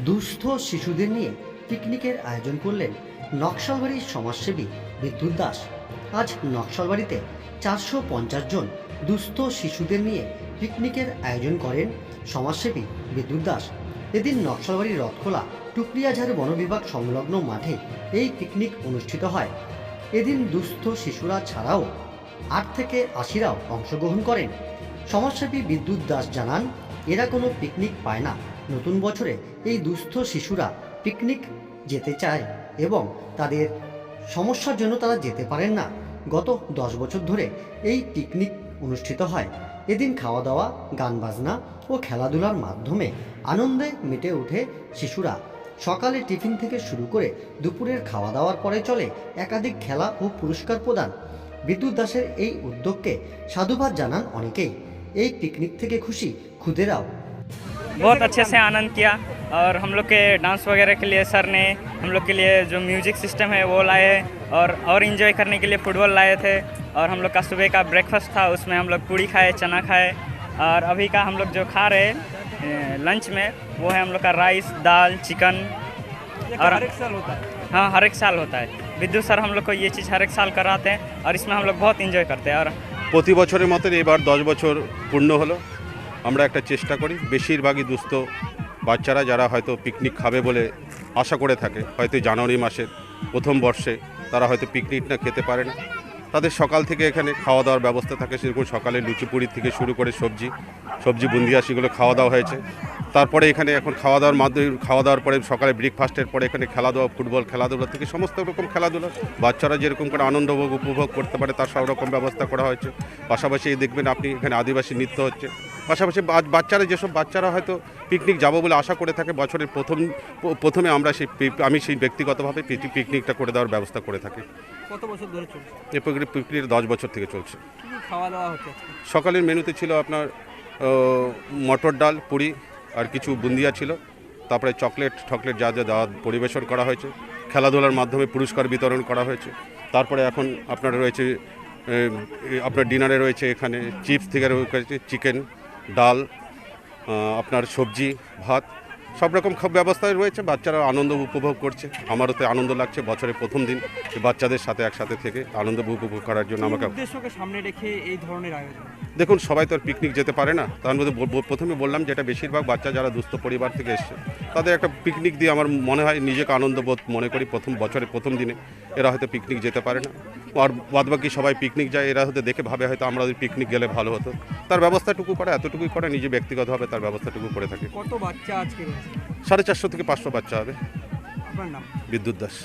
দুস্থ শিশুদের নিয়ে পিকনিকের আয়োজন করলেন নকশালবাড়ির সমাজসেবী বিদ্যুৎ দাস। আজ নকশালবাড়িতে 450 জন দুস্থ শিশুদের নিয়ে পিকনিকের আয়োজন করেন সমাজসেবী বিদ্যুৎ দাস। এদিন নকশালবাড়ির রথখোলা টুকরিয়াঝাড় বন বিভাগ সংলগ্ন মাঠে এই পিকনিক অনুষ্ঠিত হয়। এদিন দুস্থ শিশুরা ছাড়াও 8 থেকে 80রাও অংশগ্রহণ করেন। সমাজসেবী বিদ্যুৎ দাস জানান, এরা কোনো পিকনিক পায় না। নতুন বছরে এই দুস্থ শিশুরা পিকনিক যেতে চায় এবং তাদের সমস্যার জন্য তারা যেতে পারেন না। গত 10 বছর ধরে এই পিকনিক অনুষ্ঠিত হয়। এদিন খাওয়া দাওয়া, গান বাজনা ও খেলাধুলার মাধ্যমে আনন্দে মেতে ওঠে শিশুরা। সকালে টিফিন থেকে শুরু করে দুপুরের খাওয়া দাওয়ার পরে চলে একাধিক খেলা ও পুরস্কার প্রদান। বিদ্যুৎ দাসের এই উদ্যোগকে সাধুবাদ জানান অনেকেই। এই পিকনিক থেকে খুশি খুদেরাও। बहुत अच्छे से आनंद किया और हम लोग के डांस वगैरह के लिए सर ने हम लोग के लिए जो म्यूजिक सिस्टम है वो लाए और इन्जॉय करने के लिए फुटबॉल लाए थे। और हम लोग का सुबह का ब्रेकफास्ट था, उसमें हम लोग पूड़ी खाए, चना खाए। और अभी का हम लोग जो खा रहे हैं लंच में वो है हम लोग का राइस, दाल, चिकन। और हर एक साल होता है? हाँ, हर एक साल होता है। विद्युत सर हम लोग को ये चीज़ हर एक साल कराते हैं और इसमें हम लोग बहुत इन्जॉय करते हैं। और প্রতি বছরের মতন এবার 10 বছর পূর্ণ হলো। আমরা একটা চেষ্টা করি, বেশিরভাগই দুস্থ বাচ্চারা যারা হয়তো পিকনিক খাবে বলে আশা করে থাকে, হয়তো জানুয়ারি মাসের প্রথম বর্ষে তারা হয়তো পিকনিক না খেতে পারে না, তাদের সকাল থেকে এখানে খাওয়া দাওয়ার ব্যবস্থা থাকে। সেরকম সকালে লুচি পুরি থেকে শুরু করে সবজি বুন্দিয়া সেগুলো খাওয়া দাওয়া হয়েছে। তারপরে এখানে এখন খাওয়া দাওয়ার পরে সকালে ব্রেকফাস্টের পরে এখানে খেলাধুলা, ফুটবল খেলাধুলা থেকে সমস্ত রকম খেলাধুলা বাচ্চারা যেরকম করে আনন্দ উপভোগ করতে পারে তার সব রকম ব্যবস্থা করা হয়েছে। পাশাপাশি দেখবেন আপনি এখানে আদিবাসী নৃত্য হচ্ছে। পাশাপাশি যেসব বাচ্চারা হয়তো পিকনিক যাবো বলে আশা করে থাকে, বছরের প্রথমে আমি সেই ব্যক্তিগতভাবে পিকনিকটা করে দেওয়ার ব্যবস্থা করে থাকি। কত বছর ধরে চলছে এই পিকনিক? 10 বছর থেকে চলছে। খাওয়া দাওয়া হচ্ছে? সকালের মেনুতে ছিল আপনার মটর ডাল, পুরি আর কিছু বুন্দিয়া ছিল। তারপরে চকলেট যা দেওয়া পরিবেশন করা হয়েছে। খেলাধুলার মাধ্যমে পুরস্কার বিতরণ করা হয়েছে। তারপরে এখন আপনার রয়েছে আপনার ডিনারে রয়েছে এখানে চিপস থেকে রয়েছে চিকেন, ডাল, আপনার সবজি, ভাত, সব রকম ব্যবস্থায় রয়েছে। বাচ্চারা আনন্দ উপভোগ করছে। আমারও তো আনন্দ লাগছে বছরের প্রথম দিন বাচ্চাদের সাথে একসাথে থেকে আনন্দ উপভোগ করার জন্য। আমাকে উদ্দেশ্যকে সামনে রেখে এই ধরনের আয়োজন। দেখুন, সবাই তো আর পিকনিক যেতে পারে না। তার মধ্যে প্রথমে বললাম যেটা বেশিরভাগ বাচ্চা যারা দুস্থ পরিবার থেকে এসছে তাদের একটা পিকনিক দিয়ে আমার মনে হয় নিজেকে আনন্দবোধ মনে করি। বছরের প্রথম দিনে এরা হয়তো পিকনিক যেতে পারে না, আর বাদবাকি সবাই পিকনিক যায়। এরা হয়তো দেখে ভাবে হয়তো আমরা যদি পিকনিক গেলে ভালো হতো। তার ব্যবস্থাটুকু করে, এতটুকুই করে, নিজে ব্যক্তিগতভাবে তার ব্যবস্থাটুকু করে থাকে। কত বাচ্চা আজকে রয়েছে? 450 থেকে 500 বাচ্চা হবে। আপনার নাম? বিদ্যুৎ দাস।